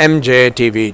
MJ TV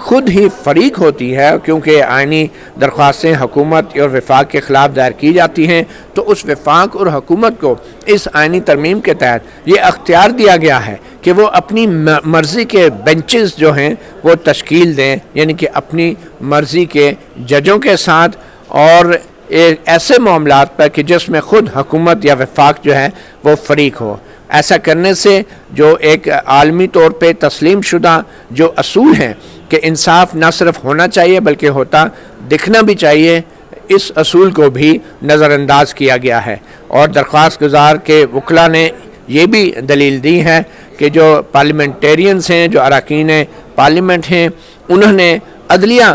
خود ہی فریق ہوتی ہے، کیونکہ آئینی درخواستیں حکومت اور وفاق کے خلاف دائر کی جاتی ہیں، تو اس وفاق اور حکومت کو اس آئینی ترمیم کے تحت یہ اختیار دیا گیا ہے کہ وہ اپنی مرضی کے بینچز جو ہیں وہ تشکیل دیں، یعنی کہ اپنی مرضی کے ججوں کے ساتھ، اور ایسے معاملات پر کہ جس میں خود حکومت یا وفاق جو ہے وہ فریق ہو۔ ایسا کرنے سے جو ایک عالمی طور پہ تسلیم شدہ جو اصول ہیں کہ انصاف نہ صرف ہونا چاہیے بلکہ ہوتا دکھنا بھی چاہیے، اس اصول کو بھی نظر انداز کیا گیا ہے۔ اور درخواست گزار کے وکلاء نے یہ بھی دلیل دی ہے کہ جو پارلیمنٹیرینز ہیں، جو اراکین پارلیمنٹ ہیں، انہوں نے عدلیہ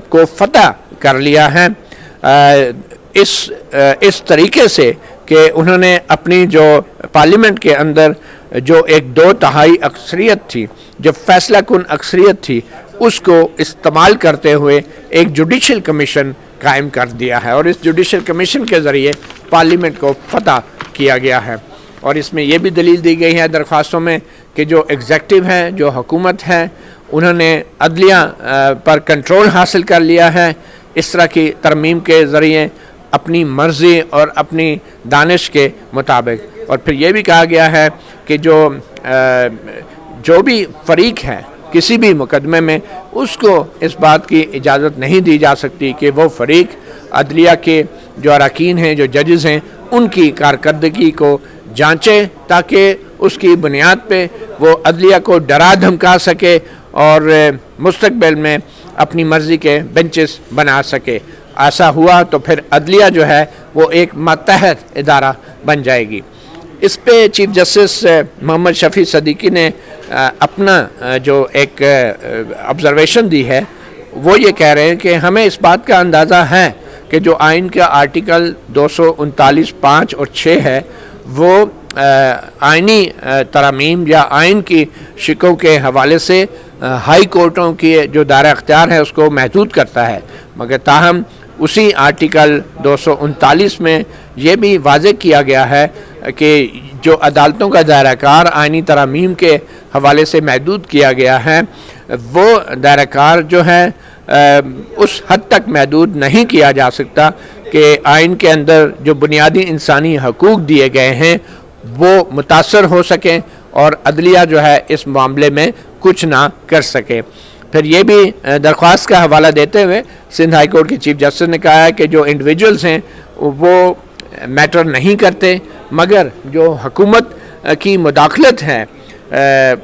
کو فتح کر لیا ہے اس طریقے سے کہ انہوں نے اپنی جو پارلیمنٹ کے اندر جو ایک 2/3 اکثریت تھی، جو فیصلہ کن اکثریت تھی، اس کو استعمال کرتے ہوئے ایک جوڈیشل کمیشن قائم کر دیا ہے، اور اس جوڈیشل کمیشن کے ذریعے پارلیمنٹ کو فتح کیا گیا ہے۔ اور اس میں یہ بھی دلیل دی گئی ہے درخواستوں میں کہ جو ایگزیکٹو ہے، جو حکومت ہے، انہوں نے عدلیہ پر کنٹرول حاصل کر لیا ہے اس طرح کی ترمیم کے ذریعے اپنی مرضی اور اپنی دانش کے مطابق۔ اور پھر یہ بھی کہا گیا ہے کہ جو بھی فریق ہے کسی بھی مقدمے میں، اس کو اس بات کی اجازت نہیں دی جا سکتی کہ وہ فریق عدلیہ کے جو اراکین ہیں، جو ججز ہیں، ان کی کارکردگی کو جانچے تاکہ اس کی بنیاد پہ وہ عدلیہ کو ڈرا دھمکا سکے اور مستقبل میں اپنی مرضی کے بینچز بنا سکے۔ ایسا ہوا تو پھر عدلیہ جو ہے وہ ایک ماتحت ادارہ بن جائے گی۔ اس پہ چیف جسٹس محمد شفیع صدیقی نے اپنا جو ایک آبزرویشن دی ہے، وہ یہ کہہ رہے ہیں کہ ہمیں اس بات کا اندازہ ہے کہ جو آئین کا آرٹیکل 239 5 اور 6 ہے، وہ آئینی ترامیم یا آئین کی شکوں کے حوالے سے ہائی کورٹوں کی جو دائرہ اختیار ہے اس کو محدود کرتا ہے، مگر تاہم اسی آرٹیکل 239 میں یہ بھی واضح کیا گیا ہے کہ جو عدالتوں کا دائرہ کار آئینی ترامیم کے حوالے سے محدود کیا گیا ہے، وہ دائرہ کار جو ہے اس حد تک محدود نہیں کیا جا سکتا کہ آئین کے اندر جو بنیادی انسانی حقوق دیے گئے ہیں وہ متاثر ہو سکیں اور عدلیہ جو ہے اس معاملے میں کچھ نہ کر سکے۔ پھر یہ بھی درخواست کا حوالہ دیتے ہوئے سندھ ہائی کورٹ کے چیف جسٹس نے کہا ہے کہ جو انڈیویجولز ہیں وہ میٹر نہیں کرتے، مگر جو حکومت کی مداخلت ہے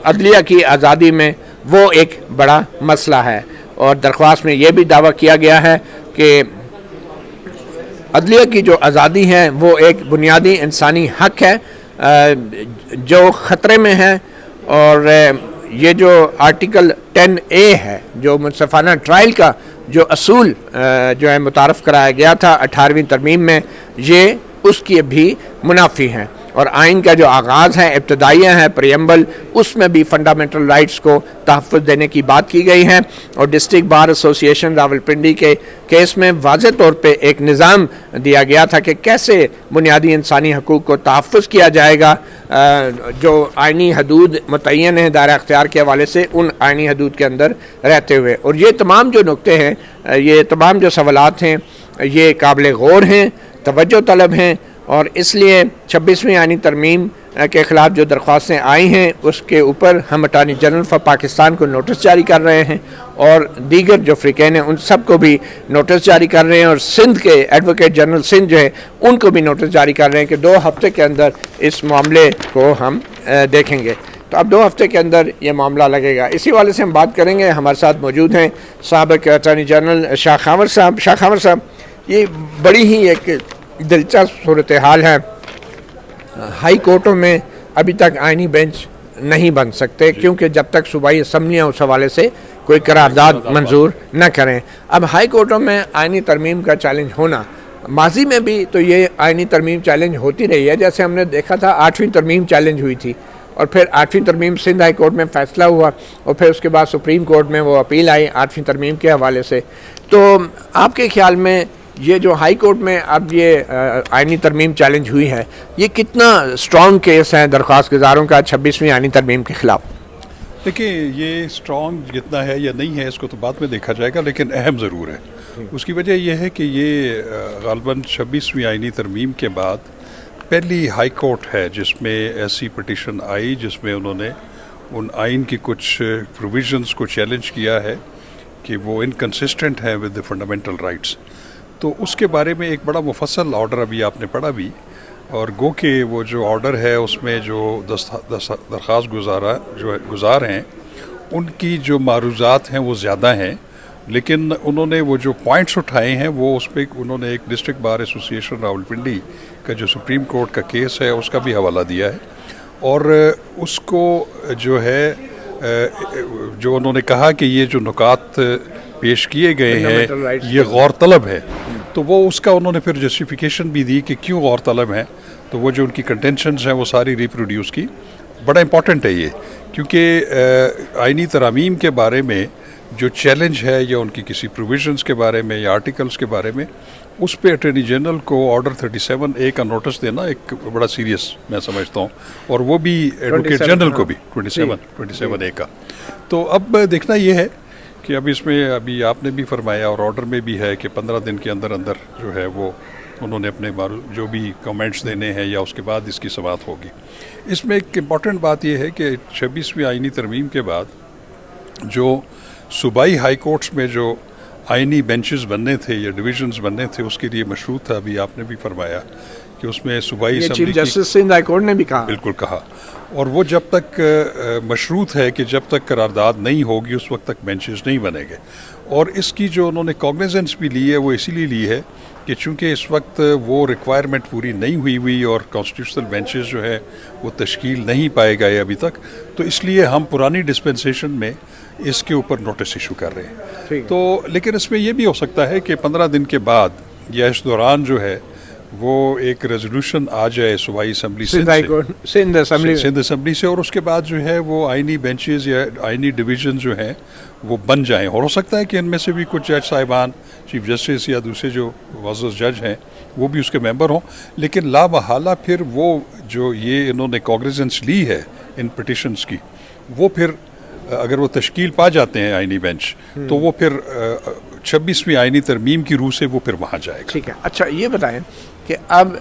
عدلیہ کی آزادی میں وہ ایک بڑا مسئلہ ہے۔ اور درخواست میں یہ بھی دعویٰ کیا گیا ہے کہ عدلیہ کی جو آزادی ہے وہ ایک بنیادی انسانی حق ہے جو خطرے میں ہے، اور یہ جو آرٹیکل 10A ہے، جو منصفانہ ٹرائل کا جو اصول جو ہے متعارف کرایا گیا تھا 18ویں ترمیم میں، یہ اس کی بھی منافی ہیں۔ اور آئین کا جو آغاز ہے، ابتدائیہ ہے، پریمبل، اس میں بھی فنڈامنٹل رائٹس کو تحفظ دینے کی بات کی گئی ہے، اور ڈسٹرکٹ بار ایسوسیشن راولپنڈی کے کیس میں واضح طور پہ ایک نظام دیا گیا تھا کہ کیسے بنیادی انسانی حقوق کو تحفظ کیا جائے گا، جو آئینی حدود متعین ہیں دائرہ اختیار کے حوالے سے، ان آئینی حدود کے اندر رہتے ہوئے۔ اور یہ تمام جو نکتے ہیں، یہ تمام جو سوالات ہیں، یہ قابل غور ہیں، توجہ طلب ہیں، اور اس لیے 26ویں آئینی ترمیم کے خلاف جو درخواستیں آئی ہیں اس کے اوپر ہم اٹارنی جنرل فار پاکستان کو نوٹس جاری کر رہے ہیں، اور دیگر جو فریقین ہیں ان سب کو بھی نوٹس جاری کر رہے ہیں، اور سندھ کے ایڈوکیٹ جنرل سندھ جو ہے ان کو بھی نوٹس جاری کر رہے ہیں کہ 2 ہفتے کے اندر اس معاملے کو ہم دیکھیں گے۔ تو اب 2 ہفتے کے اندر یہ معاملہ لگے گا۔ اسی والے سے ہم بات کریں گے۔ ہمارے ساتھ موجود ہیں سابق اٹارنی جنرل شاہ خاور صاحب۔ شاہ خاور صاحب، یہ بڑی ہی ایک دلچسپ صورتحال ہے، ہائی کورٹوں میں ابھی تک آئینی بینچ نہیں بن سکتے کیونکہ جب تک صوبائی اسمبلیاں اس حوالے سے کوئی قرارداد منظور نہ کریں۔ اب ہائی کورٹوں میں آئینی ترمیم کا چیلنج ہونا، ماضی میں بھی تو یہ آئینی ترمیم چیلنج ہوتی رہی ہے، جیسے ہم نے دیکھا تھا 8ویں ترمیم چیلنج ہوئی تھی، اور پھر 8ویں ترمیم سندھ ہائی کورٹ میں فیصلہ ہوا، اور پھر اس کے بعد سپریم کورٹ میں وہ اپیل آئی 8ویں ترمیم کے حوالے سے۔ تو آپ کے خیال میں یہ جو ہائی کورٹ میں اب یہ آئینی ترمیم چیلنج ہوئی ہے، یہ کتنا اسٹرانگ کیس ہے درخواست گزاروں کا 26ویں آئینی ترمیم کے خلاف؟ دیکھیں یہ اسٹرانگ جتنا ہے یا نہیں ہے اس کو تو بعد میں دیکھا جائے گا، لیکن اہم ضرور ہے۔ اس کی وجہ یہ ہے کہ یہ غالباً 26ویں آئینی ترمیم کے بعد پہلی ہائی کورٹ ہے جس میں ایسی پٹیشن آئی جس میں انہوں نے ان آئین کی کچھ پروویژنس کو چیلنج کیا ہے کہ وہ انکنسسٹنٹ ہیں ود دا فنڈامنٹل رائٹس۔ تو اس کے بارے میں ایک بڑا مفصل آرڈر ابھی آپ نے پڑھا بھی، اور گو کہ وہ جو آرڈر ہے اس میں جو درخواست گزار ہیں ان کی جو معروضات ہیں وہ زیادہ ہیں، لیکن انہوں نے وہ جو پوائنٹس اٹھائے ہیں وہ اس پہ انہوں نے ایک ڈسٹرکٹ بار ایسوسیشن راولپنڈی کا جو سپریم کورٹ کا کیس ہے اس کا بھی حوالہ دیا ہے، اور اس کو جو ہے جو انہوں نے کہا کہ یہ جو نکات پیش کیے گئے ہیں یہ غور طلب ہے، تو وہ اس کا انہوں نے پھر جسٹیفیکیشن بھی دی کہ کیوں غور طلب ہیں۔ تو وہ جو ان کی کنٹینشنز ہیں وہ ساری ریپروڈیوس کی۔ بڑا امپورٹنٹ ہے یہ، کیونکہ آئینی ترامیم کے بارے میں جو چیلنج ہے یا ان کی کسی پروویژنس کے بارے میں یا آرٹیکلس کے بارے میں، اس پہ اٹارنی جنرل کو آرڈر 37A کا نوٹس دینا ایک بڑا سیریس میں سمجھتا ہوں، اور وہ بھی ایڈوکیٹ جنرل کو بھی 27A کا۔ تو اب دیکھنا یہ ہے کہ اب اس میں ابھی آپ نے بھی فرمایا اور آرڈر میں بھی ہے کہ 15 دن کے اندر اندر جو ہے وہ انہوں نے اپنے جو بھی کمنٹس دینے ہیں یا اس کے بعد اس کی سماعت ہوگی۔ اس میں ایک امپورٹنٹ بات یہ ہے کہ 26ویں آئینی ترمیم کے بعد جو صوبائی ہائی کورٹس میں جو آئینی بینچز بننے تھے یا ڈویژنز بننے تھے اس کے لیے مشروط تھا، ابھی آپ نے بھی فرمایا کہ اس میں صوبائی assembly chief justice Sindh high court نے بھی کہا، بالکل کہا، اور وہ جب تک مشروط ہے کہ جب تک قرارداد نہیں ہوگی اس وقت تک بینچز نہیں بنے گے۔ اور اس کی جو انہوں نے کاگنیزنس بھی لی ہے وہ اسی لیے لی ہے کہ چونکہ اس وقت وہ ریکوائرمنٹ پوری نہیں ہوئی اور کانسٹیٹیوشنل بینچز جو ہے وہ تشکیل نہیں پائے گئے ابھی تک، تو اس لیے ہم پرانی ڈسپنسیشن میں اس کے اوپر نوٹس ایشو کر رہے ہیں۔ تو لیکن اس میں یہ بھی ہو سکتا ہے کہ 15 دن کے بعد یا اس دوران جو ہے وہ ایک ریزولوشن آ جائے صوبائی اسمبلی سندھ اسمبلی سے، اور اس کے بعد جو ہے وہ آئینی بینچز یا آئینی ڈویژن جو ہیں وہ بن جائیں، اور ہو سکتا ہے کہ ان میں سے بھی کچھ جج صاحبان، چیف جسٹس یا دوسرے جو معزز جج ہیں وہ بھی اس کے ممبر ہوں، لیکن لا محالہ پھر وہ جو یہ انہوں نے کاگنیزنس لی ہے ان پٹیشنز کی، وہ پھر اگر وہ تشکیل پا جاتے ہیں آئینی بینچ تو وہ پھر 26ویں آئینی ترمیم کی روح سے وہ پھر وہاں جائے گا۔ ٹھیک ہے، اچھا یہ بتائیں کہ اب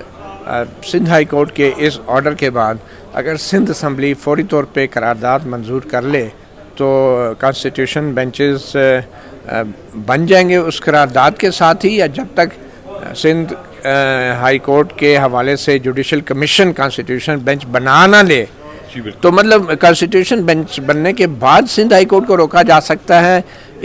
سندھ ہائی کورٹ کے اس آرڈر کے بعد اگر سندھ اسمبلی فوری طور پہ قرارداد منظور کر لے تو کانسٹیٹیوشن بینچز بن جائیں گے اس قرارداد کے ساتھ ہی، یا جب تک سندھ ہائی کورٹ کے حوالے سے جوڈیشل کمیشن کانسٹیٹیوشن بینچ بنا نہ لے تو مطلب کانسٹیٹیوشن بینچ بننے کے بعد سندھ ہائی کورٹ کو روکا جا سکتا ہے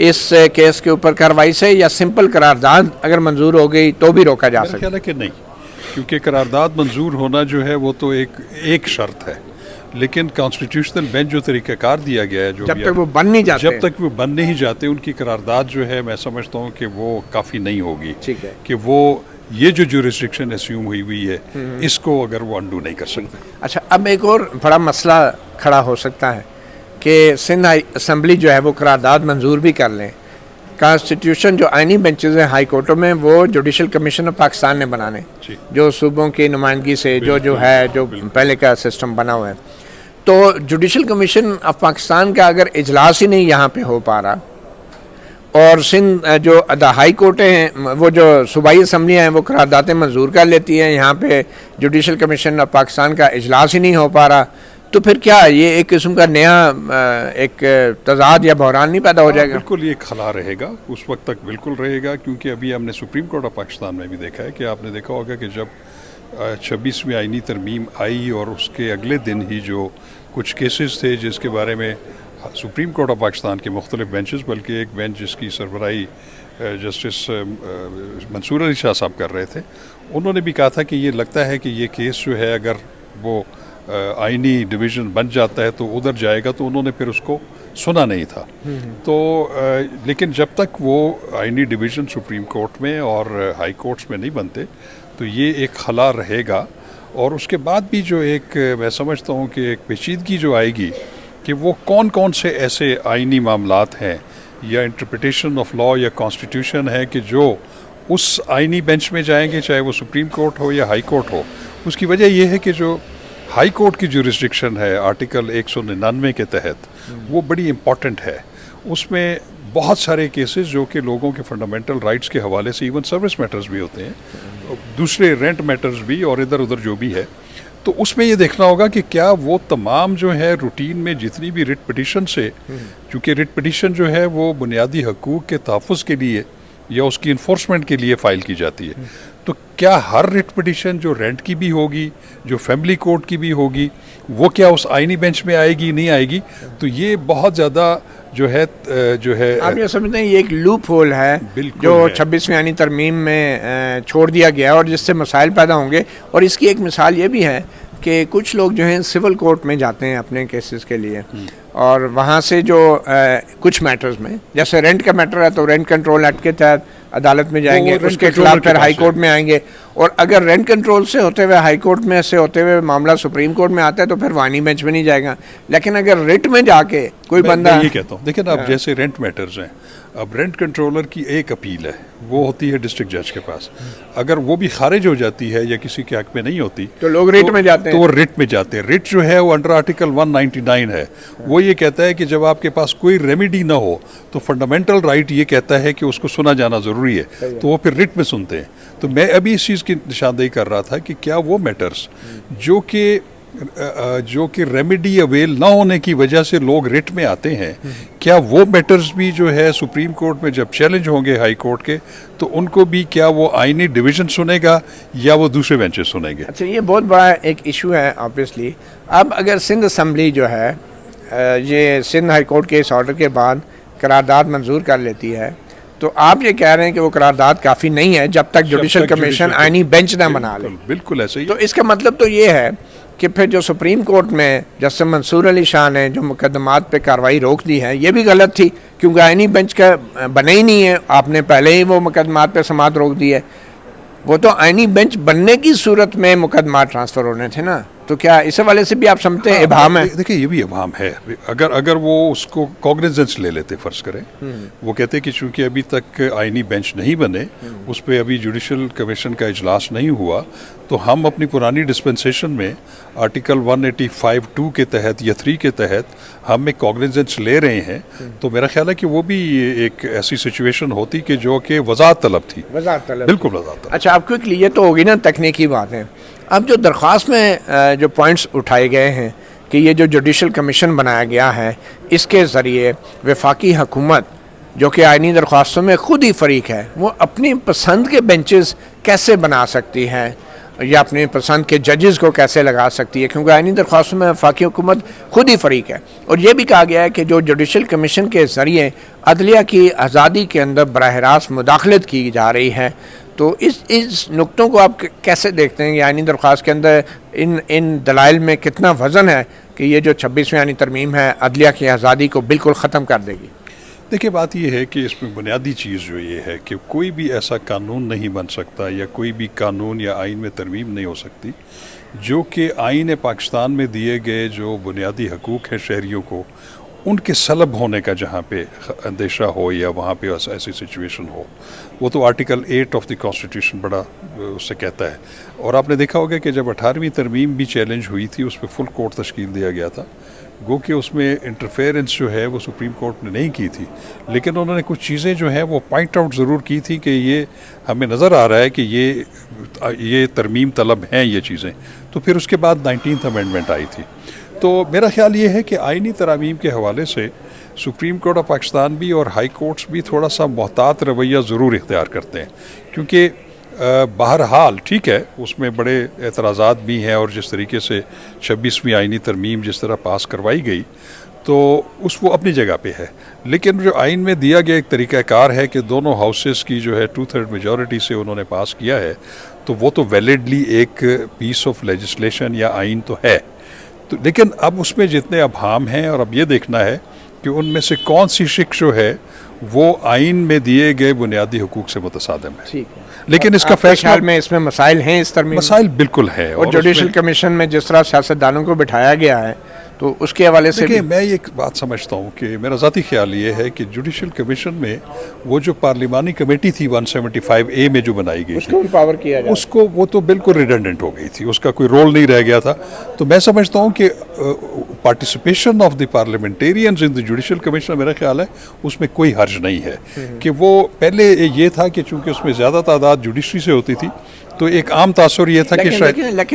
اس کیس کے اوپر کارروائی سے، یا سمپل قرارداد اگر منظور ہو گئی تو بھی روکا جا سکتا ہے؟ میرا خیال ہے کہ نہیں، کیونکہ قرارداد منظور ہونا جو ہے وہ تو ایک شرط ہے، لیکن کانسٹیٹیوشنل بینچ جو طریقہ کار دیا گیا ہے جب تک وہ بن نہیں جاتے، جب تک وہ بن نہیں جاتے ان کی قرارداد جو ہے میں سمجھتا ہوں کہ وہ کافی نہیں ہوگی، ٹھیک ہے، کہ وہ یہ جو ریسٹرکشن اسیوم ہوئی ہے اس کو اگر وہ انڈو نہیں کر سکتے۔ اچھا اب ایک اور بڑا مسئلہ کھڑا ہو سکتا ہے کہ سندھ اسمبلی جو ہے وہ قرارداد منظور بھی کر لیں، کانسٹیٹیوشن جو آئینی بینچز ہیں ہائی کورٹوں میں وہ جوڈیشل کمیشن آف پاکستان نے بنانے، جو صوبوں کی نمائندگی سے جو ہے جو پہلے کا سسٹم بنا ہوا ہے، تو جوڈیشل کمیشن آف پاکستان کا اگر اجلاس ہی نہیں یہاں پہ ہو پا رہا، اور سندھ جو ہائی کورٹیں ہیں وہ جو صوبائی اسمبلیاں ہیں وہ قراردادیں منظور کر لیتی ہیں، یہاں پہ جوڈیشل کمیشن آف پاکستان کا اجلاس ہی نہیں ہو پا رہا، تو پھر کیا یہ ایک قسم کا نیا ایک تضاد یا بحران نہیں پیدا ہو جائے گا؟ بالکل یہ خلا رہے گا، اس وقت تک بالکل رہے گا، کیونکہ ابھی ہم نے سپریم کورٹ آف پاکستان میں بھی دیکھا ہے کہ آپ نے دیکھا ہوگا کہ جب 26ویں آئینی ترمیم آئی اور اس کے اگلے دن ہی جو کچھ کیسز تھے جس کے بارے میں سپریم کورٹ آف پاکستان کے مختلف بینچز، بلکہ ایک بینچ جس کی سربراہی جسٹس منصور علی شاہ صاحب کر رہے تھے، انہوں نے بھی کہا تھا کہ یہ لگتا ہے کہ یہ کیس جو ہے اگر وہ آئینی ڈویژن بن جاتا ہے تو ادھر جائے گا، تو انہوں نے پھر اس کو سنا نہیں تھا۔ تو لیکن جب تک وہ آئینی ڈویژن سپریم کورٹ میں اور ہائی کورٹس میں نہیں بنتے تو یہ ایک خلا رہے گا، اور اس کے بعد بھی جو ایک میں سمجھتا ہوں کہ ایک پیچیدگی جو آئے گی کہ وہ کون سے ایسے آئینی معاملات ہیں یا انٹرپریٹیشن آف لا یا کانسٹیٹیوشن ہے کہ جو اس آئینی بینچ میں جائیں گے، چاہے وہ سپریم کورٹ ہو یا ہائی کورٹ ہو۔ اس کی وجہ یہ ہے کہ جو ہائی کورٹ کی جو ریسٹرکشن ہے آرٹیکل 199 کے تحت وہ بڑی امپورٹنٹ ہے. اس میں بہت سارے کیسز جو کہ لوگوں کے فنڈامنٹل رائٹس کے حوالے سے ایون سروس میٹرز بھی ہوتے ہیں, دوسرے رینٹ میٹرز بھی اور ادھر ادھر جو بھی ہے, تو اس میں یہ دیکھنا ہوگا کہ کیا وہ تمام جو ہے روٹین میں جتنی بھی ریٹ پٹیشن سے, چونکہ ریٹ پٹیشن جو ہے وہ بنیادی حقوق کے تحفظ کے لیے یا اس کی انفورسمنٹ کے لیے فائل کی جاتی ہے, تو کیا ہر ریٹ پٹیشن جو رینٹ کی بھی ہوگی, جو فیملی کورٹ کی بھی ہوگی, وہ کیا اس آئینی بینچ میں آئے گی نہیں آئے گی. تو یہ بہت زیادہ جو ہے آپ یہ سمجھتے ہیں یہ ایک لوپ ہول ہے جو 26ویں آئینی ترمیم میں چھوڑ دیا گیا اور جس سے مسائل پیدا ہوں گے. اور اس کی ایک مثال یہ بھی ہے کہ کچھ لوگ جو ہیں سول کورٹ میں جاتے ہیں اپنے کیسز کے لیے, اور وہاں سے جو کچھ میٹرز میں, جیسے رینٹ کا میٹر ہے تو رینٹ کنٹرول ایکٹ کے تحت عدالت میں جائیں گے, اس کے خلاف پھر ہائی کورٹ میں آئیں گے, اور اگر رینٹ کنٹرول سے ہوتے ہوئے ہائی کورٹ میں سے ہوتے ہوئے معاملہ سپریم کورٹ میں آتا ہے تو پھر وانی بینچ میں نہیں جائے گا. لیکن اگر ریٹ میں جا کے کوئی بندہ, یہ کہتا ہوں دیکھیں اب جیسے رینٹ میٹرز ہیں, اب رینٹ کنٹرولر کی ایک اپیل ہے, وہ ہوتی ہے ڈسٹرکٹ جج کے پاس, اگر وہ بھی خارج ہو جاتی ہے یا کسی کے حق میں نہیں ہوتی تو لوگ ریٹ میں جاتے ہیں, تو وہ ریٹ میں جاتے ہیں. ریٹ جو ہے وہ انڈر آرٹیکل 199 ہے, وہ یہ کہتا ہے کہ جب آپ کے پاس کوئی ریمیڈی نہ ہو تو فنڈامنٹل رائٹ یہ کہتا ہے کہ اس کو سنا جانا ضروری ہے, تو وہ پھر ریٹ میں سنتے ہیں. تو میں ابھی اس چیز کی نشاندہی کر رہا تھا کہ کیا وہ میٹرز جو کہ ریمیڈی اویل نہ ہونے کی وجہ سے لوگ ریٹ میں آتے ہیں, کیا وہ میٹرز بھی جو ہے سپریم کورٹ میں جب چیلنج ہوں گے ہائی کورٹ کے, تو ان کو بھی کیا وہ آئینی ڈویژن سنے گا یا وہ دوسرے بینچز سنیں گے؟ اچھا, یہ بہت بڑا ایک ایشو ہے آبویسلی. اب اگر سندھ اسمبلی جو ہے یہ سندھ ہائی کورٹ کے اس آرڈر کے بعد قرارداد منظور کر لیتی ہے, تو آپ یہ کہہ رہے ہیں کہ وہ قرارداد کافی نہیں ہے جب تک جوڈیشل کمیشن آئینی بینچ نہ بنا لے. بالکل ایسے ہی. تو اس کا مطلب تو یہ ہے کہ پھر جو سپریم کورٹ میں جسٹس منصور علی شاہ نے جو مقدمات پہ کارروائی روک دی ہے, یہ بھی غلط تھی کیونکہ آئینی بینچ کا بنے ہی نہیں ہے, آپ نے پہلے ہی وہ مقدمات پہ سماعت روک دی ہے. وہ تو آئینی بینچ بننے کی صورت میں مقدمات ٹرانسفر ہونے تھے نا, تو کیا اس حوالے سے بھی آپ سمجھتے ہیں ابہام ہے؟ دیکھیں یہ بھی ابہام ہے. اگر وہ اس کو کوگنیزنس لے لیتے, فرض کریں وہ کہتے کہ چونکہ ابھی تک آئینی بینچ نہیں بنے, اس پہ ابھی جوڈیشل کمیشن کا اجلاس نہیں ہوا, تو ہم اپنی پرانی ڈسپنسیشن میں آرٹیکل 185(2) کے تحت یا 3 کے تحت ہم ایک کوگنیزنس لے رہے ہیں, تو میرا خیال ہے کہ وہ بھی ایک ایسی سچویشن ہوتی کہ جو کہ وضاحت طلب تھی. بالکل وضاحت طلب. اچھا, آپ کوئکلی, یہ تو ہوگی نا تکنیکی بات ہے. اب جو درخواست میں جو پوائنٹس اٹھائے گئے ہیں کہ یہ جو جوڈیشل کمیشن بنایا گیا ہے, اس کے ذریعے وفاقی حکومت جو کہ آئینی درخواستوں میں خود ہی فریق ہے, وہ اپنی پسند کے بینچز کیسے بنا سکتی ہے یا اپنی پسند کے ججز کو کیسے لگا سکتی ہے, کیونکہ آئینی درخواستوں میں وفاقی حکومت خود ہی فریق ہے. اور یہ بھی کہا گیا ہے کہ جو جوڈیشل کمیشن کے ذریعے عدلیہ کی آزادی کے اندر براہ راست مداخلت کی جا رہی ہے, تو اس نقطوں کو آپ کیسے دیکھتے ہیں؟ آئینی درخواست کے اندر ان دلائل میں کتنا وزن ہے کہ یہ جو 26ویں آئینی ترمیم ہے عدلیہ کی آزادی کو بالکل ختم کر دے گی؟ دیکھیں بات یہ ہے کہ اس میں بنیادی چیز جو یہ ہے کہ کوئی بھی ایسا قانون نہیں بن سکتا یا کوئی بھی قانون یا آئین میں ترمیم نہیں ہو سکتی جو کہ آئین پاکستان میں دیے گئے جو بنیادی حقوق ہیں شہریوں کو, ان کے سلب ہونے کا جہاں پہ اندیشہ ہو یا وہاں پہ ایسی سچویشن ہو. وہ تو آرٹیکل 8 آف دی کانسٹیٹیوشن بڑا اس سے کہتا ہے. اور آپ نے دیکھا ہوگا کہ جب 18ویں ترمیم بھی چیلنج ہوئی تھی, اس پہ فل کورٹ تشکیل دیا گیا تھا, گو کہ اس میں انٹرفیئرنس جو ہے وہ سپریم کورٹ نے نہیں کی تھی, لیکن انہوں نے کچھ چیزیں جو ہیں وہ پوائنٹ آؤٹ ضرور کی تھی کہ یہ ہمیں نظر آ رہا ہے کہ یہ ترمیم طلب ہیں یہ چیزیں. تو پھر اس کے بعد 19th امینڈمنٹ آئی تھی. تو میرا خیال یہ ہے کہ آئینی ترامیم کے حوالے سے سپریم کورٹ آف پاکستان بھی اور ہائی کورٹس بھی تھوڑا سا محتاط رویہ ضرور اختیار کرتے ہیں, کیونکہ بہرحال ٹھیک ہے اس میں بڑے اعتراضات بھی ہیں, اور جس طریقے سے 26ویں آئینی ترمیم جس طرح پاس کروائی گئی تو وہ اپنی جگہ پہ ہے, لیکن جو آئین میں دیا گیا ایک طریقہ کار ہے کہ دونوں ہاؤسز کی جو ہے 2/3 میجورٹی سے انہوں نے پاس کیا ہے, تو وہ تو ویلڈلی ایک پیس آف لیجسلیشن یا آئین تو ہے. تو لیکن اب اس میں جتنے ابہام ہیں, اور اب یہ دیکھنا ہے کہ ان میں سے کون سی شک جو ہے وہ آئین میں دیے گئے بنیادی حقوق سے متصادم ہے. لیکن اس کا فیصلہ میں اس میں مسائل ہیں, اس ترمیم مسائل بالکل ہیں, اور جوڈیشل کمیشن میں جس طرح سیاستدانوں کو بٹھایا گیا ہے تو اس کے حوالے سے دیکھیں میں ایک بات سمجھتا ہوں کہ میرا ذاتی خیال یہ ہے کہ جوڈیشل کمیشن میں وہ جو پارلیمانی کمیٹی تھی 175A میں جو بنائی گئی تھی پاور کیا جائے اس کو وہ تو بالکل ریڈنڈنٹ ہو گئی تھی, اس کا کوئی رول نہیں رہ گیا تھا. تو میں سمجھتا ہوں کہ participation of the parliamentarians in the judicial commission میرا خیال ہے اس میں کوئی حرج نہیں ہے کہ وہ پہلے یہ تھا کہ چونکہ اس میں زیادہ تعداد جوڈیشری سے ہوتی تھی تو ایک عام تاثر یہ تھا کہ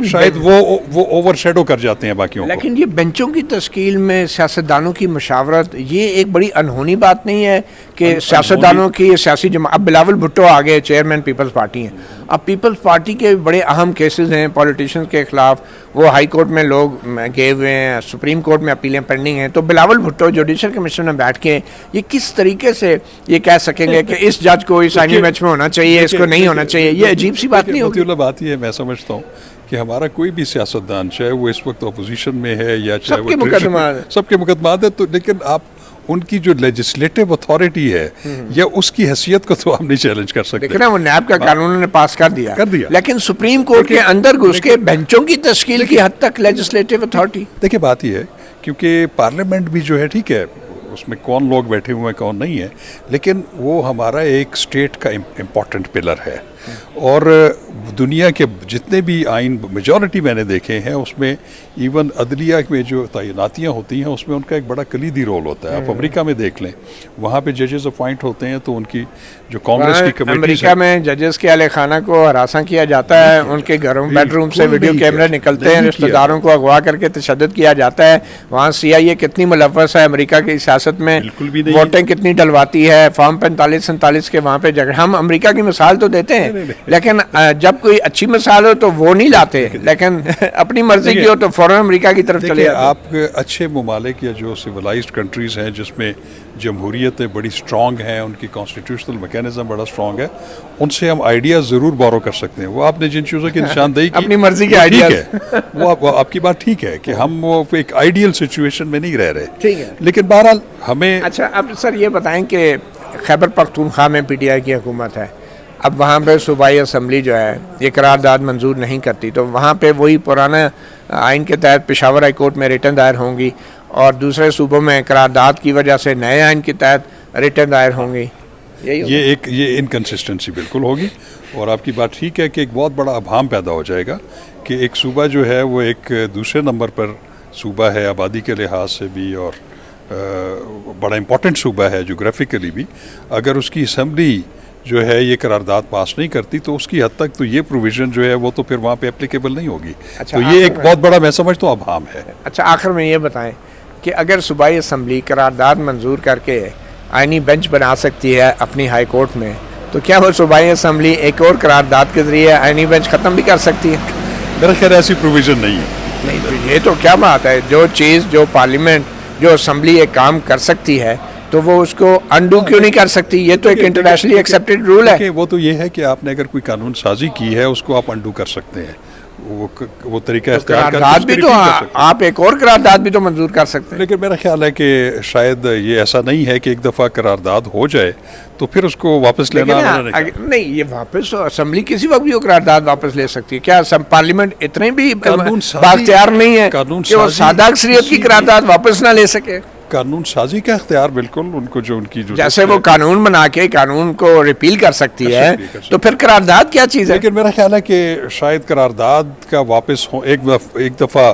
شاید وہ اوور شیڈو کر جاتے ہیں باقیوں کو. لیکن یہ بینچوں کی تشکیل میں سیاستدانوں کی مشاورت یہ ایک بڑی انہونی بات نہیں ہے کہ سیاستدانوں کی سیاسی جماعت, اب بلاول بھٹو آگے چیئرمین پیپلز پارٹی ہیں, اب پیپلز پارٹی کے بڑے اہم کیسز ہیں پولیٹیشینز کے خلاف, وہ ہائی کورٹ میں لوگ گئے ہوئے ہیں, سپریم کورٹ میں اپیلیں پینڈنگ ہیں, تو بلاول بھٹو جوڈیشل کمیشن میں بیٹھ کے یہ کس طریقے سے یہ کہہ سکیں گے کہ اس جج کو اس آئینی بینچ میں ہونا چاہیے, اس کو نہیں ہونا چاہیے؟ یہ عجیب سی بات نہیں ہوگی. بات یہ ہے میں سمجھتا ہوں کہ ہمارا کوئی بھی سیاستدان چاہے وہ اس وقت اپوزیشن میں ہے یا چاہے سب کے مقدمات سب کے مقدمات ہیں, تو لیکن آپ ان کی جو لیجسلیٹو اتھارٹی ہے یا اس کی حیثیت کو تو آپ نہیں چیلنج کر سکتے. لیکن وہ نیب کا قانون نے پاس کر دیا, لیکن سپریم کورٹ کے اندر گھس کے بینچوں کی تشکیل کی حد تک لیجسلیٹو اتھارٹی. دیکھیں بات یہ ہے کیونکہ پارلیمنٹ بھی جو ہے ٹھیک ہے اس میں کون لوگ بیٹھے ہوئے ہیں کون نہیں ہے, لیکن وہ ہمارا ایک اسٹیٹ کا امپورٹنٹ پلر ہے. اور دنیا کے جتنے بھی آئین میجورٹی میں نے دیکھے ہیں اس میں ایون عدلیہ میں جو تعیناتیاں ہوتی ہیں اس میں ان کا ایک بڑا کلیدی رول ہوتا ہے. آپ امریکہ میں دیکھ لیں, وہاں پہ ججز اپوائنٹ ہوتے ہیں تو ان کی جو کانگریس کی کمیٹی, امریکہ میں ججز کے اہل خانہ کو ہراساں کیا جاتا ہے, ان کے گھروں بیڈ روم سے ویڈیو کیمرے نکلتے ہیں, رشتہ داروں کو اغوا کر کے تشدد کیا جاتا ہے. وہاں CIA کتنی ملوث ہے امریکہ کی سیاست میں, ووٹیں کتنی ڈلواتی ہے, فارم 45-47 کے وہاں پہ جگہ. ہم امریکہ کی مثال تو دیتے ہیں لیکن جب کوئی اچھی مثال ہو تو وہ نہیں لاتے, لیکن اپنی مرضی کی ہو تو فوراً امریکہ کی طرف چلے جاتے. آپ اچھے ممالک یا جو سویلائزڈ کنٹریز ہیں جس میں جمہوریتیں بڑی سٹرونگ ہیں, ان کی کانسٹیٹیوشنل میکینزم بڑا سٹرونگ ہے, ان سے ہم آئیڈیاز ضرور بورو کر سکتے ہیں. وہ آپ نے جن چیزوں کی نشاندہی کی اپنی مرضی کے آئیڈیاز ہے, وہ آپ کی بات ٹھیک ہے کہ ہم وہ ایک آئیڈیل سچویشن میں نہیں رہ رہے, ٹھیک ہے, لیکن بہرحال ہمیں. اچھا اب سر یہ بتائیں کہ خیبر پختونخوا میں PTI کی حکومت ہے, اب وہاں پہ صوبائی اسمبلی جو ہے یہ قرارداد منظور نہیں کرتی, تو وہاں پہ وہی پرانا آئین کے تحت پشاور ہائی کورٹ میں ریٹن دائر ہوں گی, اور دوسرے صوبوں میں قرارداد کی وجہ سے نئے آئین کے تحت ریٹن دائر ہوں گی. یہ انکنسسٹنسی بالکل ہوگی, اور آپ کی بات ٹھیک ہے کہ ایک بہت بڑا ابہام پیدا ہو جائے گا کہ ایک صوبہ جو ہے وہ ایک دوسرے نمبر پر صوبہ ہے آبادی کے لحاظ سے بھی, اور بڑا امپورٹنٹ صوبہ ہے جغرافیکلی بھی, اگر اس کی اسمبلی جو ہے یہ قرارداد پاس نہیں کرتی تو اس کی حد تک تو یہ پروویژن جو ہے وہ تو پھر وہاں پہ اپلیکیبل نہیں ہوگی. تو یہ ایک بہت بڑا میں سمجھتا ہوں ابہام ہے. اچھا آخر میں یہ بتائیں کہ اگر صوبائی اسمبلی قرارداد منظور کر کے آئینی بینچ بنا سکتی ہے اپنی ہائی کورٹ میں, تو کیا وہ صوبائی اسمبلی ایک اور قرارداد کے ذریعے آئینی بینچ ختم بھی کر سکتی ہے؟ میرا خیال ایسی پروویژن نہیں ہے. نہیں تو یہ تو کیا بات ہے, جو پارلیمنٹ جو اسمبلی ایک کام کر سکتی ہے تو وہ اس کو انڈو کیوں نہیں کر سکتی؟ یہ تو ایک انٹرنیشنلی ایکسیپٹیڈ رول ہے. وہ تو یہ ہے کہ آپ نے اگر کوئی قانون سازی کی ہے اس کو آپ انڈو کر سکتے ہیں, وہ طریقہ اختیار قرارداد بھی تو آپ ایک اور قرارداد بھی تو منظور کر سکتے ہیں. لیکن میرا خیال ہے کہ شاید یہ ایسا نہیں ہے کہ ایک دفعہ قرارداد ہو جائے تو پھر اس کو واپس لینا نہیں, یہ واپس اسمبلی کسی وقت بھی وہ قرارداد واپس لے سکتی ہے. کیا پارلیمنٹ اتنے بھی بااختیار نہیں ہے کہ وہ سادہ اکثریت کی قرارداد واپس نہ لے سکے؟ قانون سازی کا اختیار بالکل ان کو جو ان کی جو جیسے وہ قانون بنا کے قانون کو ریپیل کر سکتی ہے, تو پھر قرارداد کیا چیز ہے؟ لیکن میرا خیال ہے کہ شاید قرارداد کا واپس ایک دفعہ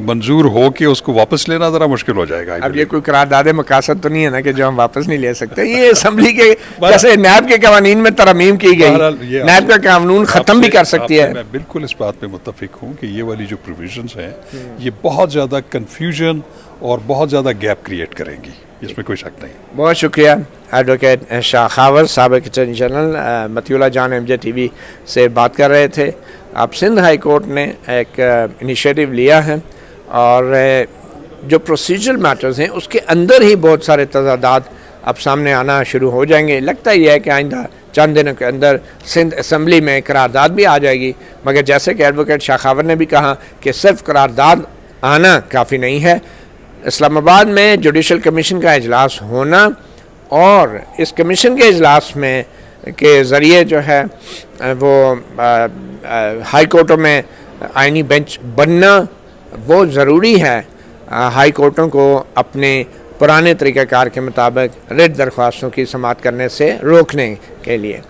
منظور ہو کے اس کو واپس لینا ذرا مشکل ہو جائے گا. اب یہ کوئی قرارداد مقاصد تو نہیں ہے نا کہ جو ہم واپس نہیں لے سکتے. یہ اسمبلی کے جیسے نیب کے قوانین میں ترمیم کی گئی, نیب کا قانون ختم بھی کر سکتی ہے. میں بالکل اس بات پہ متفق ہوں کہ یہ والی جو پروویژنز ہیں یہ بہت زیادہ کنفیوژن اور بہت زیادہ گیپ کریٹ کریں گی, اس میں کوئی شک نہیں. بہت شکریہ ایڈوکیٹ شاہ خاور, سابق اٹارنی جنرل. مطیع اللہ جان MJ TV سے بات کر رہے تھے. اب سندھ ہائی کورٹ نے ایک انیشیٹو لیا ہے, اور جو پروسیجرل میٹرز ہیں اس کے اندر ہی بہت سارے تضادات اب سامنے آنا شروع ہو جائیں گے. لگتا یہ ہے کہ آئندہ چند دنوں کے اندر سندھ اسمبلی میں قرارداد بھی آ جائے گی, مگر جیسے کہ ایڈوکیٹ شاہ خاور نے بھی کہا کہ صرف قرارداد آنا کافی نہیں ہے. اسلام آباد میں جوڈیشل کمیشن کا اجلاس ہونا اور اس کمیشن کے اجلاس میں کے ذریعے جو ہے وہ ہائی کورٹوں میں آئینی بینچ بننا وہ ضروری ہے. ہائی کورٹوں کو اپنے پرانے طریقہ کار کے مطابق ریٹ درخواستوں کی سماعت کرنے سے روکنے کے لیے.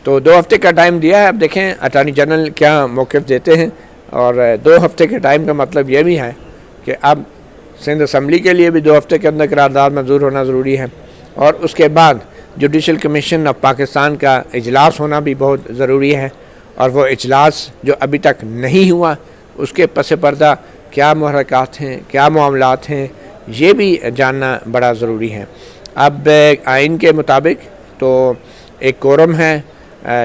تو 2 ہفتے کا ٹائم دیا ہے. اب دیکھیں اٹارنی جنرل کیا موقف دیتے ہیں. اور 2 ہفتے کے ٹائم کا مطلب یہ بھی ہے کہ اب سندھ اسمبلی کے لیے بھی 2 ہفتے کے اندر قرارداد منظور ہونا ضروری ہے, اور اس کے بعد جوڈیشل کمیشن آف پاکستان کا اجلاس ہونا بھی بہت ضروری ہے. اور وہ اجلاس جو ابھی تک نہیں ہوا, اس کے پس پردہ کیا محرکات ہیں, کیا معاملات ہیں, یہ بھی جاننا بڑا ضروری ہے. اب آئین کے مطابق تو ایک کورم ہے,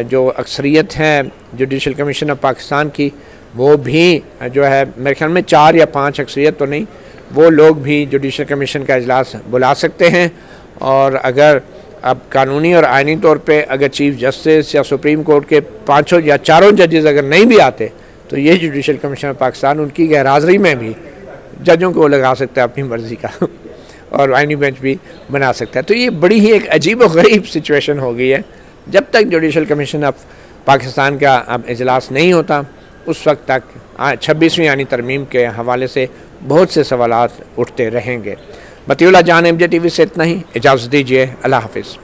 جو اکثریت ہے جوڈیشل کمیشن آف پاکستان کی, وہ بھی جو ہے میرے خیال میں 4 یا 5 اکثریت تو نہیں, وہ لوگ بھی جوڈیشل کمیشن کا اجلاس بلا سکتے ہیں. اور اگر اب قانونی اور آئینی طور پہ اگر چیف جسٹس یا سپریم کورٹ کے 5 یا 4 ججز اگر نہیں بھی آتے, تو یہ جوڈیشل کمیشن آف پاکستان ان کی غیر حاضری میں بھی ججوں کو لگا سکتا ہے اپنی مرضی کا, اور آئینی بینچ بھی بنا سکتا ہے. تو یہ بڑی ہی ایک عجیب و غریب سچویشن ہو گئی ہے. جب تک جوڈیشل کمیشن آف پاکستان کا اب اجلاس نہیں ہوتا, اس وقت تک 26ویں آئینی ترمیم کے حوالے سے بہت سے سوالات اٹھتے رہیں گے. مطیع اللہ جان, MJ TV سے اتنا ہی. اجازت دیجیے. اللہ حافظ.